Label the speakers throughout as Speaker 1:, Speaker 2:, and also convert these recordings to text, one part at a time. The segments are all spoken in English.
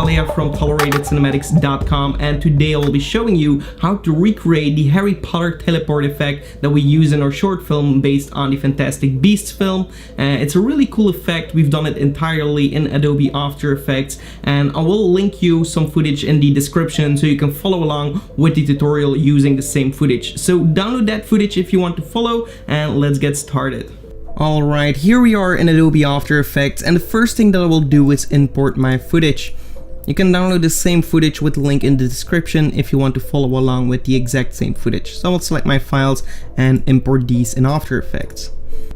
Speaker 1: Aleya from toleratedcinematics.com, and today I will be showing you how to recreate the Harry Potter teleport effect that we use in our short film based on the Fantastic Beasts film. It's a really cool effect. We've done it entirely in Adobe After Effects, and I will link you some footage in the description so you can follow along with the tutorial using the same footage. So download that footage if you want to follow, and let's get started. Alright, here we are in Adobe After Effects, and the first thing that I will do is import my footage. You can download the same footage with the link in the description if you want to follow along with the exact same footage. So I will select my files and import these in After Effects.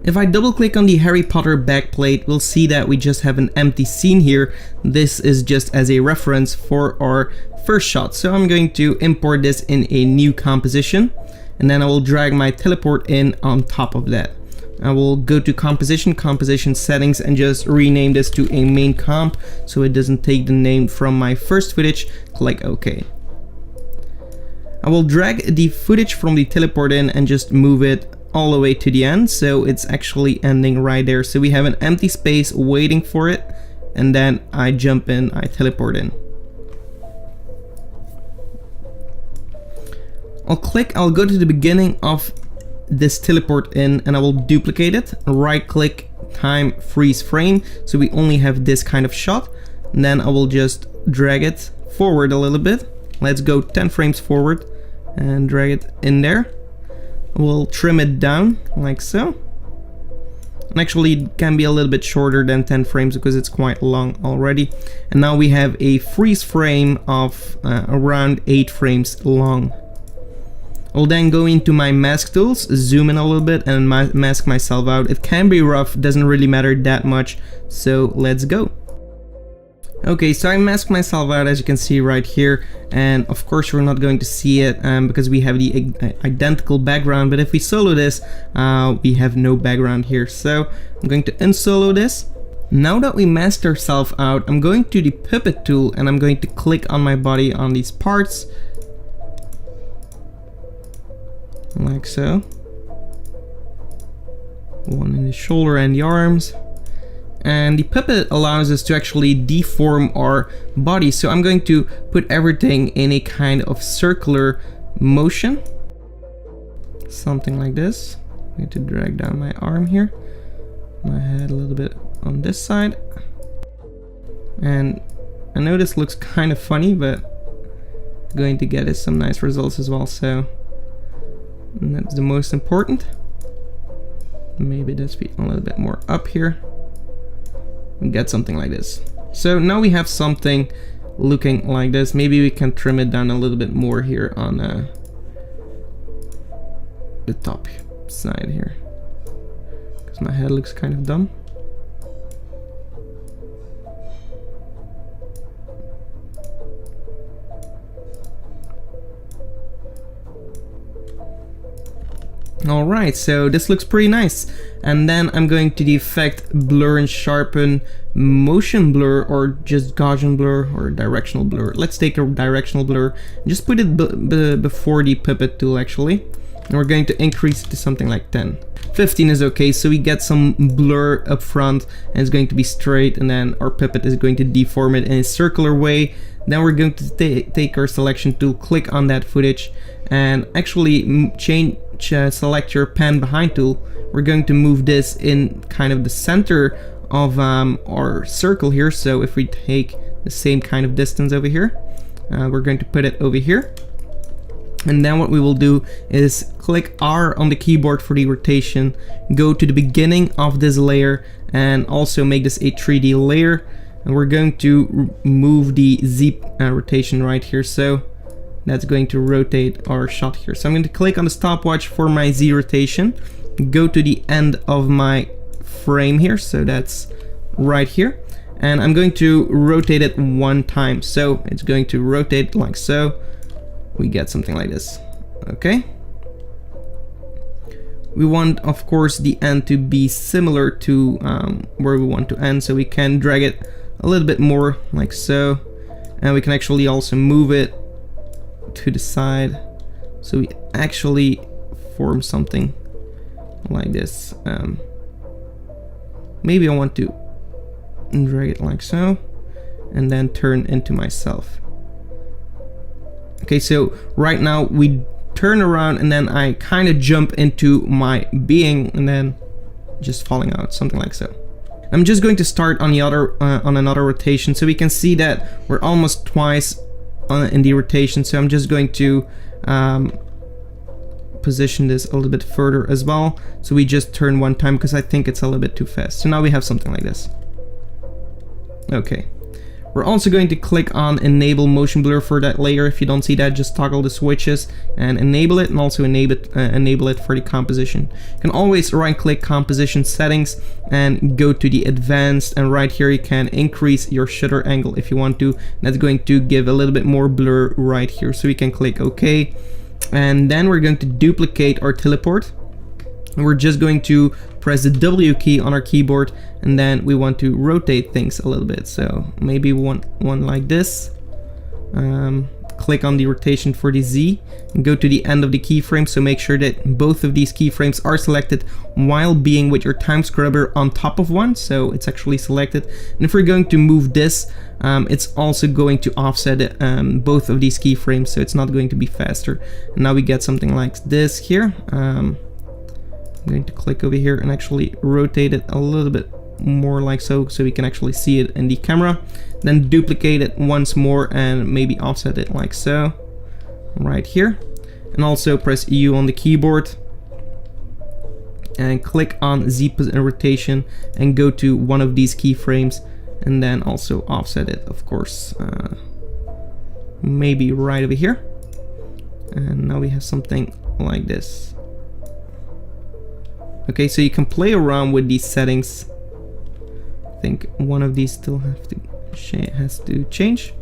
Speaker 1: If I double click on the Harry Potter backplate, we'll see that we just have an empty scene here. This is just as a reference for our first shot. So I'm going to import this in a new composition, and then I will drag my teleport in on top of that. I will go to composition settings and just rename this to a main comp so it doesn't take the name from my first footage. Click OK. I will drag the footage from the teleport in and just move it all the way to the end, so it's actually ending right there. So we have an empty space waiting for it, and then I jump in, I teleport in. I'll go to the beginning of this teleport in, and I will duplicate it, right click, time, freeze frame, so we only have this kind of shot, and then I will just drag it forward a little bit. Let's go 10 frames forward and drag it in there. We'll trim it down like so, and actually it can be a little bit shorter than 10 frames because it's quite long already. And now we have a freeze frame of around 8 frames long. I'll then go into my mask tools, zoom in a little bit, and mask myself out. It can be rough, doesn't really matter that much, so let's go. Okay, so I masked myself out, as you can see right here, and of course you're not going to see it because we have the identical background, but if we solo this, we have no background here. So I'm going to unsolo this. Now that we masked ourselves out, I'm going to the puppet tool and I'm going to click on my body on these parts, like so. One in the shoulder and the arms. And the puppet allows us to actually deform our body. So I'm going to put everything in a kind of circular motion. Something like this. I need to drag down my arm here. My head a little bit on this side. And I know this looks kind of funny, but going to get us some nice results as well. So and that's the most important. Maybe let's be a little bit more up here and get something like this. So now we have something looking like this. Maybe we can trim it down a little bit more here on the top side here, because my head looks kind of dumb. Alright, so this looks pretty nice. And then I'm going to the effect blur and sharpen motion blur, or just Gaussian blur or directional blur. Let's take a directional blur and just put it before the puppet tool actually. And we're going to increase it to something like 10. 15 is okay, so we get some blur up front and it's going to be straight, and then our puppet is going to deform it in a circular way. Then we're going to take our selection tool, click on that footage, and actually select your pan behind tool. We're going to move this in kind of the center of our circle here. So if we take the same kind of distance over here, we're going to put it over here. And then what we will do is click R on the keyboard for the rotation, go to the beginning of this layer, and also make this a 3D layer. And we're going to move the Z rotation right here. So that's going to rotate our shot here. So I'm going to click on the stopwatch for my Z rotation, go to the end of my frame here, so that's right here, and I'm going to rotate it one time. So it's going to rotate like so. We get something like this. Okay. We want, of course, the end to be similar to where we want to end, so we can drag it a little bit more like so, and we can actually also move it to the side, so we actually form something like this. Maybe I want to drag it like so, and then turn into myself. Okay, so right now we turn around and then I kind of jump into my being and then just falling out, something like so. I'm just going to start on the other on another rotation so we can see that we're almost twice in the rotation. So I'm just going to position this a little bit further as well. So we just turn one time because I think it's a little bit too fast. So now we have something like this. Okay. We're also going to click on enable motion blur for that layer. If you don't see that, just toggle the switches and enable it, and also enable it for the composition. You can always right click composition settings and go to the advanced, and right here you can increase your shutter angle if you want to. That's going to give a little bit more blur right here. So we can click OK, and then we're going to duplicate our teleport. And we're just going to press the W key on our keyboard, and then we want to rotate things a little bit. So maybe one like this. Click on the rotation for the Z and go to the end of the keyframe. So make sure that both of these keyframes are selected while being with your time scrubber on top of one. So it's actually selected. And if we're going to move this, it's also going to offset both of these keyframes. So it's not going to be faster. And now we get something like this here. I'm going to click over here and actually rotate it a little bit more like so we can actually see it in the camera. Then duplicate it once more and maybe offset it like so right here, and also press U on the keyboard and click on Z rotation and go to one of these keyframes, and then also offset it, of course, maybe right over here. And now we have something like this. Okay, so you can play around with these settings. I think one of these still has to change.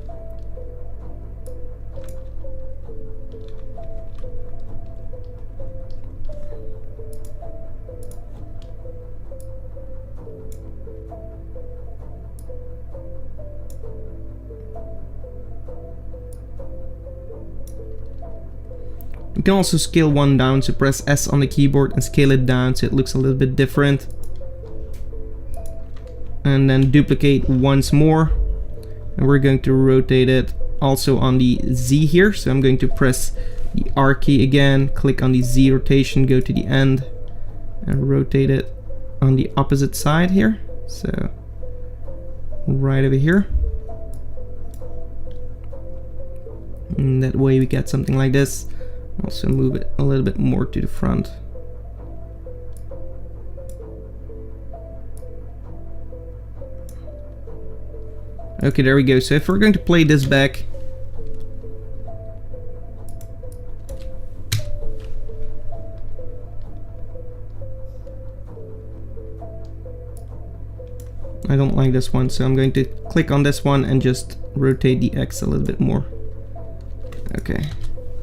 Speaker 1: You can also scale one down, so press S on the keyboard and scale it down so it looks a little bit different. And then duplicate once more, and we're going to rotate it also on the Z here. So I'm going to press the R key again, click on the Z rotation, go to the end and rotate it on the opposite side here. So right over here. And that way we get something like this. Also move it a little bit more to the front. Okay, there we go. So if we're going to play this back, I don't like this one, so I'm going to click on this one and just rotate the X a little bit more. Okay,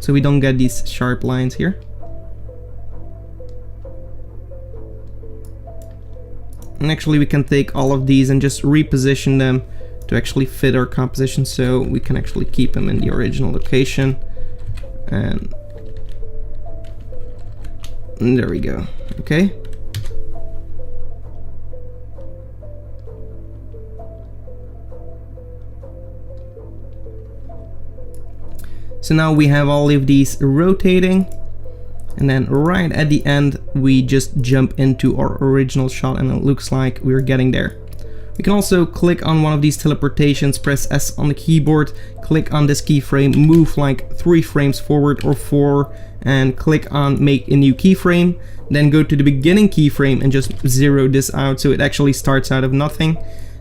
Speaker 1: so we don't get these sharp lines here. And actually we can take all of these and just reposition them to actually fit our composition, so we can actually keep them in the original location. And there we go. Okay. So now we have all of these rotating, and then right at the end we just jump into our original shot, and it looks like we're getting there. We can also click on one of these teleportations, press S on the keyboard, click on this keyframe, move like 3 frames forward or 4, and click on make a new keyframe. Then go to the beginning keyframe and just zero this out so it actually starts out of nothing.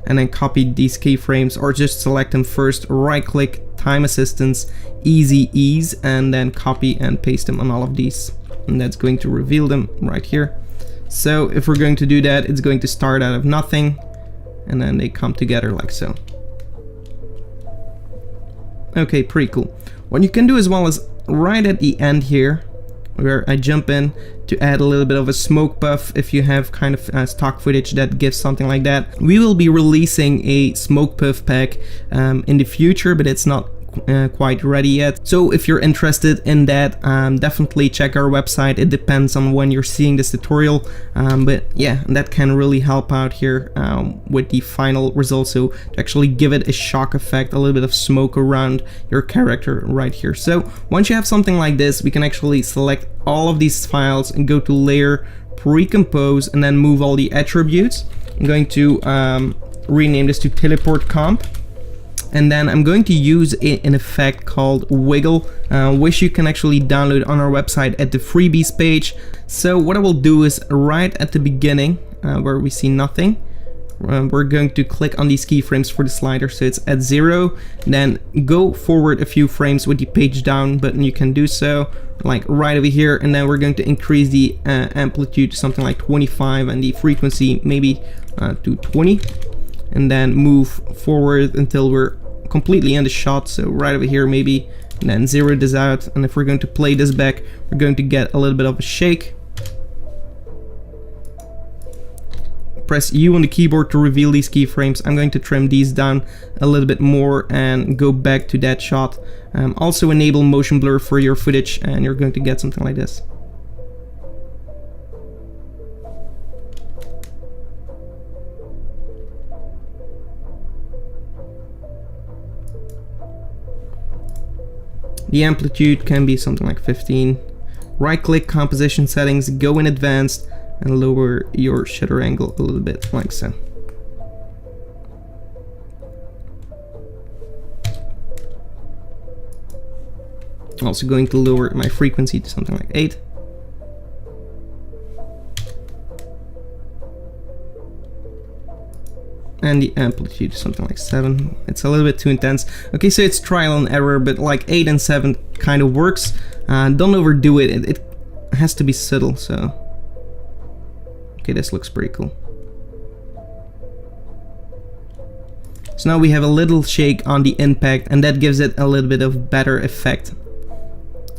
Speaker 1: And then copy these keyframes, or just select them first, right click, time assistance, easy ease, and then copy and paste them on all of these. And that's going to reveal them right here. So if we're going to do that, it's going to start out of nothing, and then they come together like so. Okay, pretty cool. What you can do as well is right at the end here, where I jump in to add a little bit of a smoke buff. If you have kind of stock footage that gives something like that, we will be releasing a smoke puff pack in the future, but it's not quite ready yet. So if you're interested in that, definitely check our website. It depends on when you're seeing this tutorial, but yeah, that can really help out here with the final result. So to actually give it a shock effect, a little bit of smoke around your character right here. So once you have something like this, we can actually select all of these files and go to layer, pre-compose, and then move all the attributes. I'm going to rename this to teleport comp, and then I'm going to use an effect called wiggle, which you can actually download on our website at the freebies page. So what I will do is right at the beginning where we see nothing, we're going to click on these keyframes for the slider, so it's at 0, then go forward a few frames with the page down button. You can do so like right over here, and then we're going to increase the amplitude to something like 25 and the frequency maybe to 20, and then move forward until we're completely in the shot, so right over here maybe, and then zero this out. And if we're going to play this back, we're going to get a little bit of a shake. Press U on the keyboard to reveal these keyframes. I'm going to trim these down a little bit more and go back to that shot. Also enable motion blur for your footage, and you're going to get something like this. The amplitude can be something like 15. Right click composition settings, go in advanced, and lower your shutter angle a little bit, like so. Also going to lower my frequency to something like 8. And the amplitude to something like 7. It's a little bit too intense. Okay, so it's trial and error, but like 8 and 7 kind of works. Don't overdo it. It has to be subtle, so. Okay, this looks pretty cool. So now we have a little shake on the impact, and that gives it a little bit of better effect.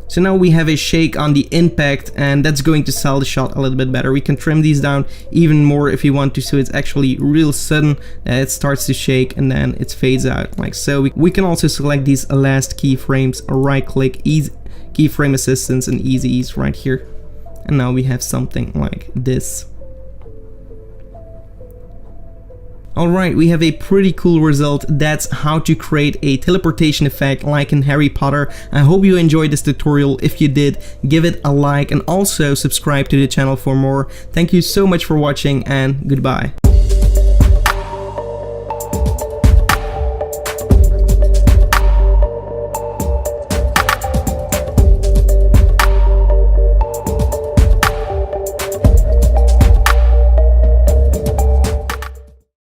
Speaker 1: So now we have a shake on the impact, and that's going to sell the shot a little bit better. We can trim these down even more if you want to, so it's actually real sudden. It starts to shake and then it fades out like so. We can also select these last keyframes, right click, easy keyframe assistance, and easy ease right here. And now we have something like this. Alright, we have a pretty cool result. That's how to create a teleportation effect like in Harry Potter. I hope you enjoyed this tutorial. If you did, give it a like and also subscribe to the channel for more. Thank you so much for watching, and goodbye.